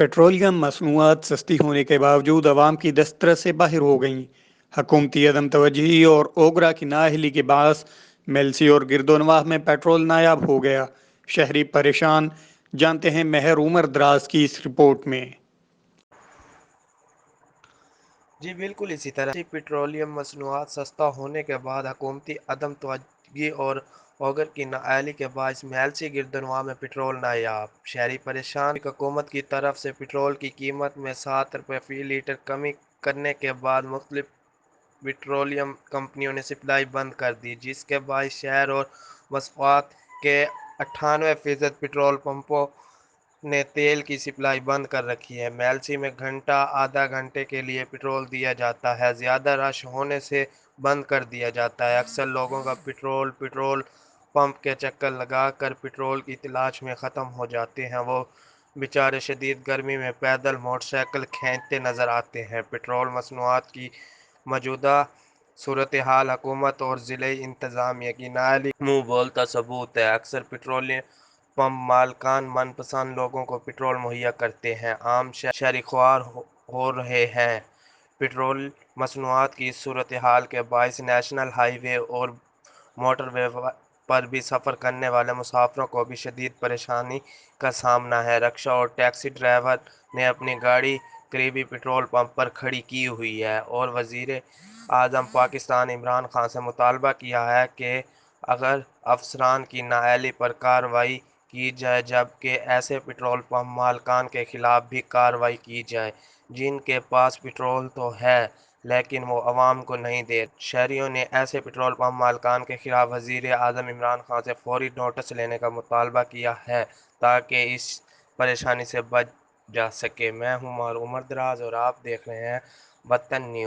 Petroleum मसनूआत सस्ती होने के बावजूद अवाम की दस्तरस से बाहर हो गईं। हकूमती अदम तवज्जी और ओगरा की नाअहली के बायस मेलसी और गिरदोनवाह में पेट्रोल नायाब हो गया। शहरी परेशान, जानते हैं महर उमर दराज की इस रिपोर्ट में। जी बिल्कुल इसी तरह पेट्रोलियम मसनूआत सस्ता होने के बाद हुकूमती अदम तवज्जुही और ओगर की नाअहली के बायस मेलसी गिरदनवा में पेट्रोल नायाब। शहरी परेशान। हुकूमत की तरफ से पेट्रोल की कीमत में 7 रुपये फ़ी लीटर कमी करने के बाद मुख्तलिफ पेट्रोलियम कंपनियों ने सप्लाई बंद कर दी, जिसके बायस शहर और वसात के 98% पेट्रोल पंपों ने तेल की सप्लाई बंद कर रखी है। मेलसी में घंटा आधा घंटे के लिए पेट्रोल दिया जाता है, ज़्यादा रश होने से बंद कर दिया जाता है। अक्सर लोगों का पेट्रोल पंप के चक्कर लगा कर पेट्रोल की तलाश में ख़त्म हो जाते हैं। वो बेचारे शदीद गर्मी में पैदल मोटरसाइकिल खींचते नज़र आते हैं। पेट्रोल मसनूआत की मौजूदा सूरत हाल हुकूमत और ज़िले इंतज़ामिया की नाअहली मुँह बोलता सबूत है। अक्सर पेट्रोलियम पंप मालकान मनपसंद लोगों को पेट्रोल मुहैया करते हैं, आम शहरी ख्वार हो रहे हैं। पेट्रोल मसनूआत की इस सूरत हाल के बायस नेशनल हाईवे और मोटरवे पर भी सफ़र करने वाले मुसाफिरों को भी शदीद परेशानी का सामना है। रिक्शा और टैक्सी ड्राइवर ने अपनी गाड़ी करीबी पेट्रोल पंप पर खड़ी की हुई है और वज़ीर आज़म पाकिस्तान इमरान खान से मुतालबा किया है कि अगर अफसरान की नाअहली पर कार्रवाई की जाए, जबकि ऐसे पेट्रोल पंप मालकान के खिलाफ भी कार्रवाई की जाए जिनके पास पेट्रोल तो है लेकिन वो अवाम को नहीं दे। शहरियों ने ऐसे पेट्रोल पंप मालकान के खिलाफ वज़ीर आज़म इमरान खान से फौरी नोटिस लेने का मुतालबा किया है ताकि इस परेशानी से बच जा सके। मैं हूँ उमर दराज और आप देख रहे हैं वतन न्यूज़।